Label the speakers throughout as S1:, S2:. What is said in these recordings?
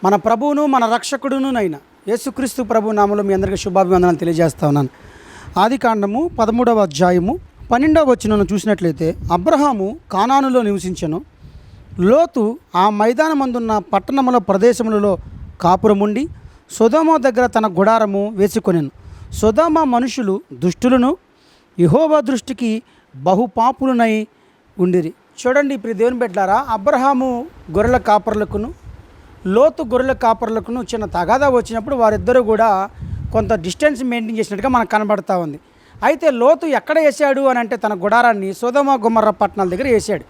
S1: మన ప్రభువును మన రక్షకుడునైన యేసుక్రీస్తు ప్రభు నామములో మీ అందరికీ శుభాభివందనాలు తెలియజేస్తా ఉన్నాను. ఆదికాండము 13వ అధ్యాయము 12వ వచనం చూసినట్లయితే, అబ్రహాము కానానులో నివసించెను. లోతు ఆ మైదానమందున్న పట్టణముల ప్రదేశములలో కాపురముండి సొదొమ దగ్గర తన గుడారము వేసుకొనెను. సొదొమ మనుషులు దుష్టులను, యెహోవా దృష్టికి బహుపాపులనై ఉండిరి. చూడండి ఇప్పుడు దేవుని బిడ్డలారా, అబ్రహాము గొర్రెల కాపరులకును లోతు గొర్రెల కాపరులకును చిన్న తగాదా వచ్చినప్పుడు వారిద్దరూ కూడా కొంత డిస్టెన్స్ మెయింటైన్ చేసినట్టుగా మనకు కనబడతా ఉంది. అయితే లోతు ఎక్కడ వేసాడు అని అంటే తన గుడారాన్ని సొదొమ గొమొర్రా పట్టణాల దగ్గర వేసాడు.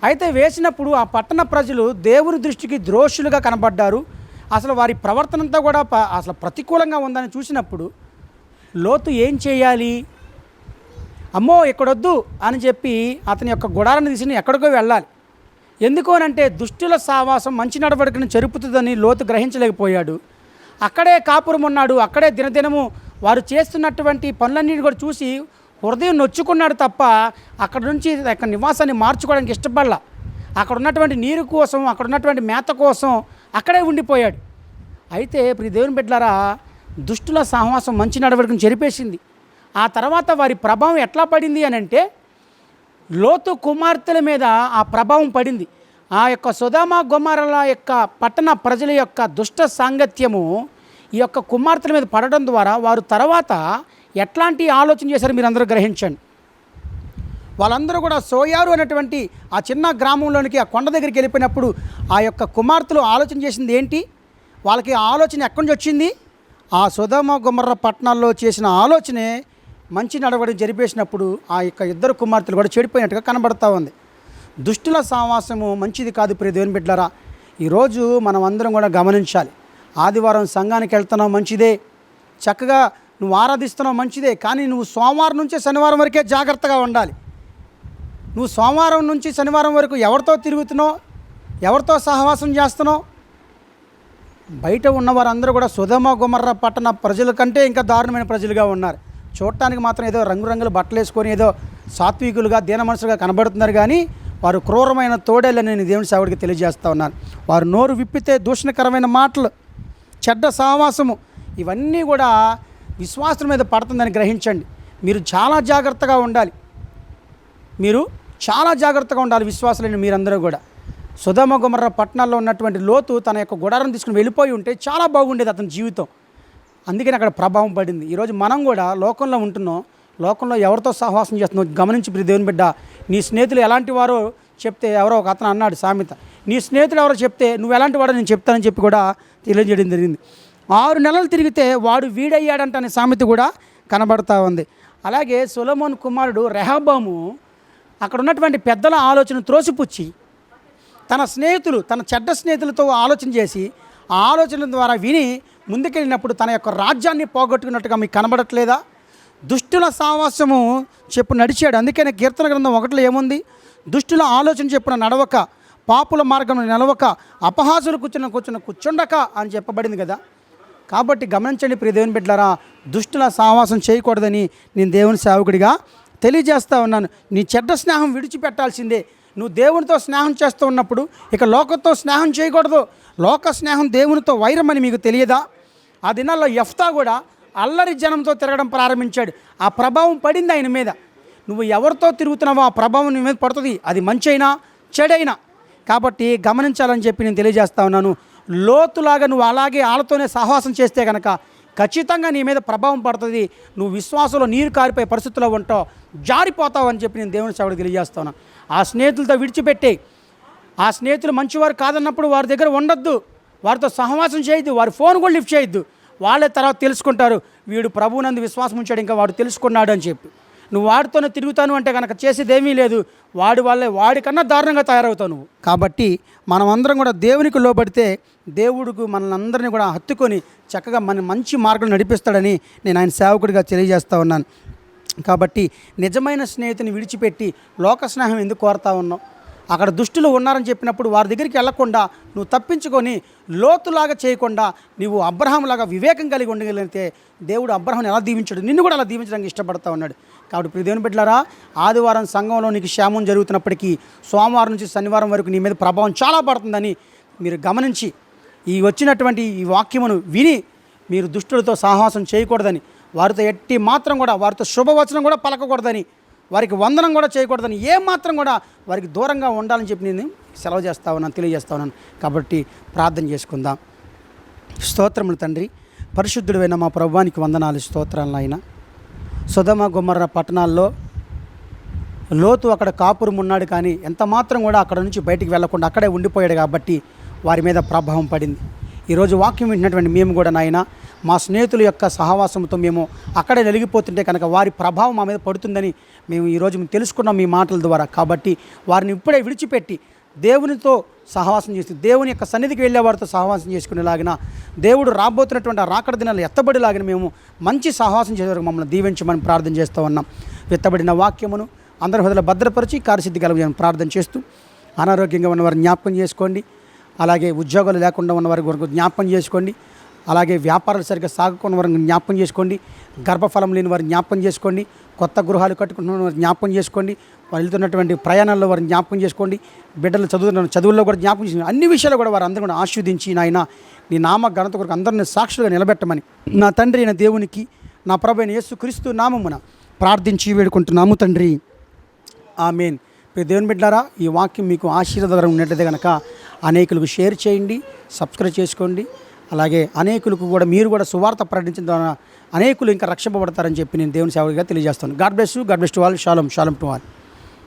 S1: అయితే వేసినప్పుడు ఆ పట్టణ ప్రజలు దేవుని దృష్టికి ద్రోషులుగా కనబడ్డారు. అసలు వారి ప్రవర్తన అంతా కూడా అసలు ప్రతికూలంగా ఉందని చూసినప్పుడు లోతు ఏం చేయాలి? అమ్మో ఇక్కడొద్దు అని చెప్పి అతని యొక్క గుడారాన్ని తీసుకుని ఎక్కడికో వెళ్ళాలి. ఎందుకు అనంటే దుష్టుల సావాసం మంచి నడవడికను చెరుపుతుందని లోతు గ్రహించలేకపోయాడు. అక్కడే కాపురం ఉన్నాడు. అక్కడే దినదినము వారు చేస్తున్నటువంటి పనులన్నిటి కూడా చూసి హృదయం నొచ్చుకున్నాడు తప్ప అక్కడ నుంచి యొక్క నివాసాన్ని మార్చుకోవడానికి ఇష్టపడలా. అక్కడ ఉన్నటువంటి నీరు కోసం, అక్కడ ఉన్నటువంటి మేత కోసం అక్కడే ఉండిపోయాడు. అయితే ఇప్పుడు దేవుని బిడ్డలారా, దుష్టుల సహవాసం మంచి నడవడికను చెరిపేసింది. ఆ తర్వాత వారి ప్రభావం ఎట్లా పడింది అని అంటే, లోతు కుమార్తెల మీద ఆ ప్రభావం పడింది. ఆ యొక్క సొదొమ గొమొర్రా యొక్క పట్టణ ప్రజల యొక్క దుష్ట సాంగత్యము ఈ యొక్క కుమార్తెల మీద పడడం ద్వారా వారు తర్వాత ఎట్లాంటి ఆలోచన చేశారు మీరు అందరూ గ్రహించండి. వాళ్ళందరూ కూడా సోయారు అనేటువంటి ఆ చిన్న గ్రామంలోనికి, ఆ కొండ దగ్గరికి వెళ్ళిపోయినప్పుడు ఆ యొక్క కుమార్తెలు ఆలోచన చేసింది ఏంటి? వాళ్ళకి ఆలోచన ఎక్కడి నుంచి వచ్చింది? ఆ సొదొమ గొమొర్రా పట్టణాల్లో చేసిన ఆలోచనే మంచి నడవడి జరిపేసినప్పుడు ఆ యొక్క ఇద్దరు కుమార్తెలు కూడా చెడిపోయినట్టుగా కనబడతా ఉంది. దుష్టుల సహవాసము మంచిది కాదు ప్రియ దేవుని బిడ్డలారా. ఈరోజు మనం అందరం కూడా గమనించాలి. ఆదివారం సంఘానికి వెళ్తున్నావు మంచిదే, చక్కగా నువ్వు ఆరాధిస్తున్నావు మంచిదే, కానీ నువ్వు సోమవారం నుంచి శనివారం వరకే జాగ్రత్తగా ఉండాలి. నువ్వు సోమవారం నుంచి శనివారం వరకు ఎవరితో తిరుగుతున్నావు, ఎవరితో సహవాసం చేస్తున్నావు? బయట ఉన్న వారందరూ కూడా సొదొమ గొమొర్రా పట్టణ ప్రజల కంటే ఇంకా దారుణమైన ప్రజలుగా ఉన్నారు. చూడటానికి మాత్రం ఏదో రంగురంగుల బట్టలు వేసుకొని ఏదో సాత్వికులుగా దీన మనసులుగా కనబడుతున్నారు, కానీ వారు క్రూరమైన తోడేళ్ళని నేను దేవుని సేవకుడికి తెలియజేస్తూ ఉన్నాను. వారు నోరు విప్పితే దూషణకరమైన మాటలు, చెడ్డ సహవాసము, ఇవన్నీ కూడా విశ్వాసం మీద పడుతుందని గ్రహించండి. మీరు చాలా జాగ్రత్తగా ఉండాలి. మీరు చాలా జాగ్రత్తగా ఉండాలి విశ్వాసులైన మీరందరూ కూడా. సొదొమ గొమొర్రా పట్టణాల్లో ఉన్నటువంటి లోతు తన యొక్క గుడారం తీసుకుని వెళ్ళిపోయి ఉంటే చాలా బాగుండేది అతని జీవితం. అందుకని అక్కడ ప్రభావం పడింది. ఈరోజు మనం కూడా లోకంలో ఉంటున్నాం. లోకంలో ఎవరితో సహవాసం చేస్తున్నావు గమనించి ప్రియ దేవుని బిడ్డ. నీ స్నేహితులు ఎలాంటి వారో చెప్తే, ఎవరో ఒక అతను అన్నాడు సామెత, నీ స్నేహితులు ఎవరో చెప్తే నువ్వు ఎలాంటి వాడో నేను చెప్తానని చెప్పి కూడా తెలియజేయడం జరిగింది. 6 నెలలు తిరిగితే వాడు వీడయ్యాడంట అనే సామెత కూడా కనబడతా ఉంది. అలాగే సొలొమోను కుమారుడు రెహబాము అక్కడ ఉన్నటువంటి పెద్దల ఆలోచన త్రోసిపుచ్చి తన స్నేహితులు, తన చెడ్డ స్నేహితులతో ఆలోచన చేసి ఆ ఆలోచన ద్వారా విని ముందుకెళ్ళినప్పుడు తన యొక్క రాజ్యాన్ని పోగొట్టుకున్నట్టుగా మీకు కనబడట్లేదా? దుష్టుల సావాసము చెప్పు నడిచాడు. అందుకనే కీర్తన గ్రంథం 1లో ఏముంది? దుష్టుల ఆలోచన చెప్పున నడవక, పాపుల మార్గంలో నిలవక, అపహాసులు కూర్చుండక అని చెప్పబడింది కదా. కాబట్టి గమనించండి ప్రియ దేవుని బిడ్డలారా, దుష్టుల సావాసం చేయకూడదని నేను దేవుని సేవకుడిగా తెలియజేస్తూ ఉన్నాను. నీ చెడ్డ స్నేహం విడిచిపెట్టాల్సిందే. నువ్వు దేవునితో స్నేహం చేస్తూ ఉన్నప్పుడు ఇక లోకంతో స్నేహం చేయకూడదు. లోక స్నేహం దేవునితో వైరం అని మీకు తెలియదా? ఆ దినాల్లో యెఫ్తా కూడా అల్లరి జనంతో తిరగడం ప్రారంభించాడు. ఆ ప్రభావం పడింది ఆయన మీద. నువ్వు ఎవరితో తిరుగుతున్నావో ఆ ప్రభావం నీ మీద పడుతుంది, అది మంచి అయినా చెడైనా. కాబట్టి గమనించాలని చెప్పి నేను తెలియజేస్తా ఉన్నాను. లోతులాగా నువ్వు అలాగే వాళ్ళతోనే సహవాసం చేస్తే కనుక ఖచ్చితంగా నీ మీద ప్రభావం పడుతుంది. నువ్వు విశ్వాసంలో నీరు కారిపోయే పరిస్థితుల్లో ఉంటావు, జారిపోతావు అని చెప్పి నేను దేవుని సేవకుడికి తెలియజేస్తాను. ఆ స్నేహితులతో విడిచిపెట్టే, ఆ స్నేహితులు మంచివారు కాదన్నప్పుడు వారి దగ్గర ఉండొద్దు, వారితో సహవాసం చేయొద్దు, వారి ఫోన్ కూడా లిఫ్ట్ చేయొద్దు. వాళ్ళే తర్వాత తెలుసుకుంటారు వీడు ప్రభువునందు విశ్వాసం ఉంచాడు, ఇంకా వాడు తెలుసుకున్నాడు అని చెప్పి. నువ్వు వాడితోనే తిరుగుతాను అంటే కనుక చేసేదేమీ లేదు. వాడికన్నా దారుణంగా తయారవుతావు నువ్వు. కాబట్టి మనమందరం కూడా దేవునికి లోబడితే దేవుడికి మనల్ని అందరినీ కూడా హత్తుకొని చక్కగా మన మంచి మార్గం నడిపిస్తాడని నేను ఆయన సేవకుడిగా తెలియజేస్తూ ఉన్నాను. కాబట్టి నిజమైన స్నేహితుని విడిచిపెట్టి లోక స్నేహం ఎందుకు కోరుతా ఉన్నావు? అక్కడ దుష్టులు ఉన్నారని చెప్పినప్పుడు వారి దగ్గరికి వెళ్లకుండా నువ్వు తప్పించుకొని లోతులాగా చేయకుండా నువ్వు అబ్రహాంలాగా వివేకం కలిగి ఉండగలిగితే దేవుడు అబ్రహాంని ఎలా దీవించాడు, నిన్ను కూడా అలా దీవించడానికి ఇష్టపడతా ఉన్నాడు. కాబట్టి ప్రియ దేవుని బిడ్డలారా, ఆదివారం సంఘంలో నీకు క్షేమం జరుగుతున్నప్పటికీ సోమవారం నుంచి శనివారం వరకు నీ మీద ప్రభావం చాలా పడుతుందని మీరు గమనించి ఈ వచ్చినటువంటి ఈ వాక్యమును విని మీరు దుష్టులతో సాహసం చేయకూడదని, వారితో ఎట్టి మాత్రం కూడా వారితో శుభవచనం కూడా పలకకూడదని, వారికి వందనం కూడా చేయకూడదని, ఏ మాత్రం కూడా వారికి దూరంగా ఉండాలని చెప్పి నేను సెలవు చేస్తా ఉన్నాను, తెలియజేస్తా ఉన్నాను. కాబట్టి ప్రార్థన చేసుకుందాం. స్తోత్రములు తండ్రి, పరిశుద్ధుడైన మా ప్రభువానికి వందనాలు, స్తోత్రాలను ఆయన. సొదొమ గొమొర్రా పట్టణాల్లో లోతు అక్కడ కాపురం ఉన్నాడు, కానీ ఎంత మాత్రం కూడా అక్కడ నుంచి బయటికి వెళ్లకుండా అక్కడే ఉండిపోయాడు. కాబట్టి వారి మీద ప్రభావం పడింది. ఈరోజు వాక్యం వింటున్నటువంటి మేము కూడా నాయన, మా స్నేహితుల యొక్క సహవాసంతో మేము అక్కడే వెలిగిపోతుంటే కనుక వారి ప్రభావం మా మీద పడుతుందని మేము ఈరోజు తెలుసుకున్నాం మీ మాటల ద్వారా. కాబట్టి వారిని ఇప్పుడే విడిచిపెట్టి దేవునితో సహవాసం చేసి, దేవుని యొక్క సన్నిధికి వెళ్ళే వారితో సహవాసం చేసుకునేలాగిన, దేవుడు రాబోతున్నటువంటి ఆ రాకడ దినాలు ఎత్తబడిలాగిన మేము మంచి సహవాసం చేసేవారు మమ్మల్ని దీవించమని ప్రార్థన చేస్తూ ఉన్నాం. విత్తబడిన వాక్యమును అందరి హృదయలో భద్రపరిచి కార్యసిద్ధి కలుగుతామని ప్రార్థన చేస్తూ, అనారోగ్యంగా ఉన్నవారిని జ్ఞాపకం చేసుకోండి, అలాగే ఉద్యోగాలు లేకుండా ఉన్నవారి వరకు జ్ఞాపకం చేసుకోండి, అలాగే వ్యాపారాలు సరిగ్గా సాగుకున్న వారిని జ్ఞాపకం చేసుకోండి, గర్భఫలం లేని వారిని జ్ఞాపకం చేసుకోండి, కొత్త గృహాలు కట్టుకుంటున్న వారిని జ్ఞాపకం చేసుకోండి, వాళ్ళు వెళ్తున్నటువంటి ప్రయాణాల్లో వారిని జ్ఞాపకం చేసుకోండి, బిడ్డలు చదువుల్లో కూడా జ్ఞాపకం చేసుకోండి. అన్ని విషయాలు కూడా వారు అందరూ కూడా ఆస్వాదించి నాయన నీ నామ ఘనత కొరకు అందరినీ సాక్షులుగా నిలబెట్టమని నా తండ్రి అయిన దేవునికి, నా ప్రభు అయిన యేసుక్రీస్తు నామమున ప్రార్థించి వేడుకుంటున్నాము తండ్రి, ఆమేన్. దేవుని బిడ్డారా, ఈ వాక్యం మీకు ఆశీర్వాదకరం ఉన్నట్లయితే కనుక అనేకులకు షేర్ చేయండి, సబ్స్క్రైబ్ చేసుకోండి. అలాగే అనేకులకు కూడా మీరు కూడా సువార్త ప్రకటించిన ద్వారా అనేకులు ఇంకా రక్షింపబడతారని చెప్పి నేను దేవుని సేవకుడిగా తెలియజేస్తాను. God bless you, God bless to all. షాሎም టు ఆల్.